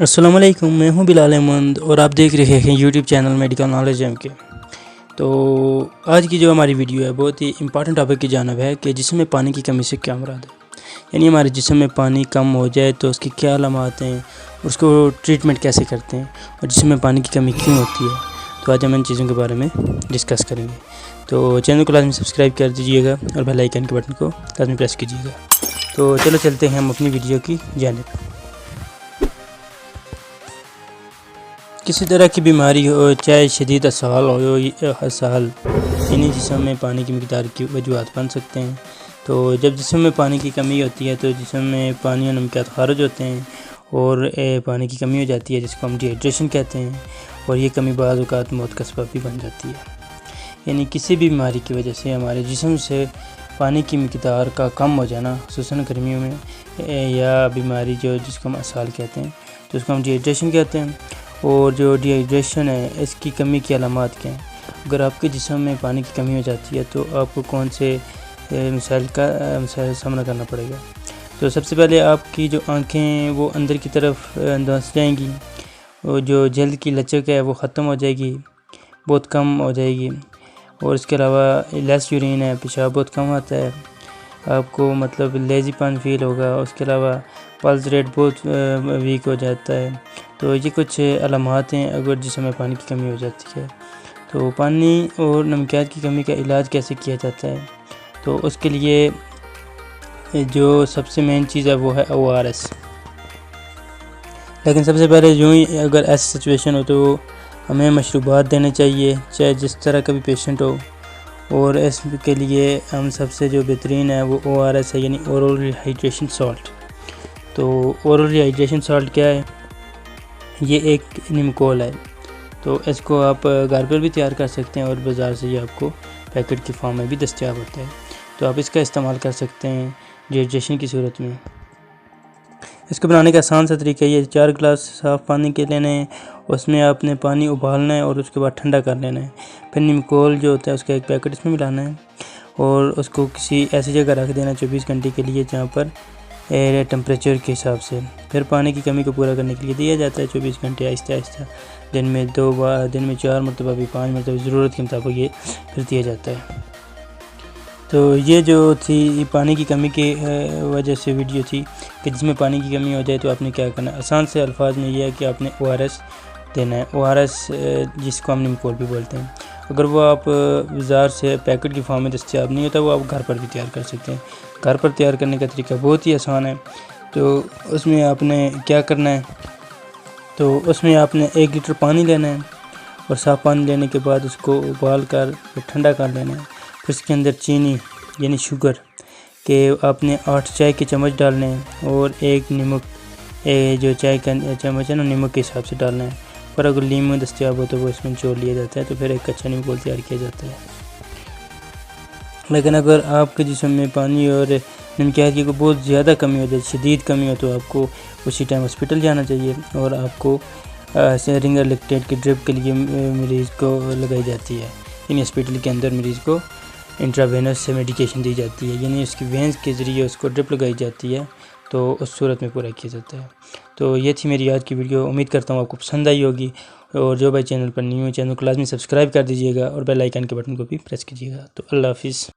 السلام علیکم، میں ہوں بلال احمد اور آپ دیکھ رہے ہیں YouTube channel medical knowledge M K. تو آج کی جو ہماری ویڈیو ہے بہت ہی امپارٹنٹ ٹاپک کی جانب ہے کہ جسم میں پانی کی کمی سے کیا مراد ہے، یعنی ہمارے جسم میں پانی کم ہو جائے تو اس کی کیا علامات ہیں، اس کو ٹریٹمنٹ کیسے کرتے ہیں اور جسم میں پانی کی کمی کیوں ہوتی ہے۔ تو آج ہم ان چیزوں کے بارے میں ڈسکس کریں گے۔ تو چینل کو لازمی سبسکرائب کر دیجیے گا اور بیل آئیکن کے بٹن کو لازمی پریس کیجیے گا۔ تو چلو چلتے ہیں ہم اپنی ویڈیو کی جانب۔ کسی طرح کی بیماری ہو، چاہے شدید اسہال ہو یا اسہال، یعنی جسم میں پانی کی مقدار کی وجوہات بن سکتے ہیں۔ تو جب جسم میں پانی کی کمی ہوتی ہے تو جسم میں پانی اور نمکیات خارج ہوتے ہیں اور پانی کی کمی ہو جاتی ہے، جس کو ہم ڈی ہائیڈریشن کہتے ہیں، اور یہ کمی بعض اوقات موت کا سبب بھی بن جاتی ہے۔ یعنی کسی بھی بیماری کی وجہ سے ہمارے جسم سے پانی کی مقدار کا کم ہو جانا، خصوصاً گرمیوں میں، یا بیماری جس کو ہم اسہال کہتے ہیں، تو اس کو ہم ڈی ہائیڈریشن کہتے ہیں۔ اور جو ڈی ہائیڈریشن ہے، اس کی کمی کی علامات کیا ہیں؟ اگر آپ کے جسم میں پانی کی کمی ہو جاتی ہے تو آپ کو کون سے مسائل کا سامنا کرنا پڑے گا؟ تو سب سے پہلے آپ کی جو آنکھیں ہیں وہ اندر کی طرف دھنس جائیں گی، اور جو جلد کی لچک ہے وہ ختم ہو جائے گی، بہت کم ہو جائے گی، اور اس کے علاوہ لیس یورین ہے، پیشاب بہت کم آتا ہے، آپ کو لیزی پن فیل ہوگا، اس کے علاوہ پلس ریٹ بہت ویک ہو جاتا ہے۔ تو یہ کچھ علامات ہیں اگر جسم میں پانی کی کمی ہو جاتی ہے۔ تو پانی اور نمکیات کی کمی کا علاج کیسے کیا جاتا ہے؟ تو اس کے لیے جو سب سے مین چیز ہے وہ ہے ORS۔ لیکن سب سے پہلے یوں ہی اگر ایسی سچویشن ہو تو ہمیں مشروبات دینے چاہیے، چاہے جس طرح کا بھی پیشنٹ ہو، اور اس کے لیے ہم سب سے جو بہترین ہے وہ ORS ہے، یعنی اورل ریہائیڈریشن سالٹ۔ تو اورل ریہائیڈریشن سالٹ کیا ہے؟ یہ ایک نیمکول ہے، تو اس کو آپ گھر پر بھی تیار کر سکتے ہیں اور بازار سے یہ آپ کو پیکٹ کی فارم میں بھی دستیاب ہوتا ہے۔ تو آپ اس کا استعمال کر سکتے ہیں ڈی ہائیڈریشن کی صورت میں۔ اس کو بنانے کا آسان سا طریقہ یہ 4 گلاس صاف پانی کے لینے ہیں، اس میں آپ نے پانی ابالنا ہے اور اس کے بعد ٹھنڈا کر لینا ہے، پھر نیمکول جو ہوتا ہے اس کا ایک پیکٹ اس میں ملانا ہے اور اس کو کسی ایسی جگہ رکھ دینا 24 گھنٹے کے لیے جہاں پر ٹمپریچر کے حساب سے، پھر پانی کی کمی کو پورا کرنے کے لیے دیا جاتا ہے 24 گھنٹے آہستہ آہستہ، دن میں 2 بار، دن میں 4 مرتبہ بھی 5 مرتبہ، ضرورت کے مطابق یہ پھر دیا جاتا ہے۔ تو یہ جو تھی پانی کی کمی کی وجہ سے ویڈیو تھی کہ جس میں پانی کی کمی ہو جائے تو آپ نے کیا کرنا ہے۔ آسان سے الفاظ میں یہ ہے کہ آپ نے ORS دینا ہے، ORS جس کو ہم نیمکول بھی بولتے ہیں۔ اگر وہ آپ بازار سے پیکٹ کی فارم میں دستیاب نہیں ہوتا، وہ آپ گھر پر بھی تیار کر سکتے ہیں۔ گھر پر تیار کرنے کا طریقہ بہت ہی آسان ہے۔ تو اس میں آپ نے کیا کرنا ہے، تو اس میں آپ نے 1 لیٹر پانی لینا ہے، اور صاف پانی لینے کے بعد اس کو ابال کر ٹھنڈا کر لینا ہے۔ پھر اس کے اندر چینی یعنی شوگر کہ آپ نے 8 چائے کے چمچ ڈالنے ہیں، اور 1 نمک جو چائے کا چمچ ہے نا نمک کے حساب سے ڈالنا ہے، پر اگر لیموں دستیاب ہو تو وہ اس میں نچوڑ لیا جاتا ہے، تو پھر ایک اچھا نیمکول تیار کیا جاتا ہے۔ لیکن اگر آپ کے جسم میں پانی اور نمکیات کی بہت زیادہ کمی ہو جائے، شدید کمی ہو، تو آپ کو اسی ٹائم ہاسپٹل جانا چاہیے، اور آپ کو رنگر لیکٹیٹ کی ڈرپ کے لیے مریض کو لگائی جاتی ہے، یعنی ہاسپٹل کے اندر مریض کو انٹراوینس سے میڈیکیشن دی جاتی ہے، یعنی اس کی وینز کے ذریعے اس کو ڈرپ لگائی جاتی ہے، تو اس صورت میں پورا کیا جاتا ہے۔ تو یہ تھی میری آج کی ویڈیو، امید کرتا ہوں آپ کو پسند آئی ہوگی، اور جو بھائی چینل پر نیو ہے چینل کو لازمی سبسکرائب کر دیجیے گا اور بیل آئیکن کے بٹن کو بھی پریس کیجیے گا۔ تو اللہ حافظ۔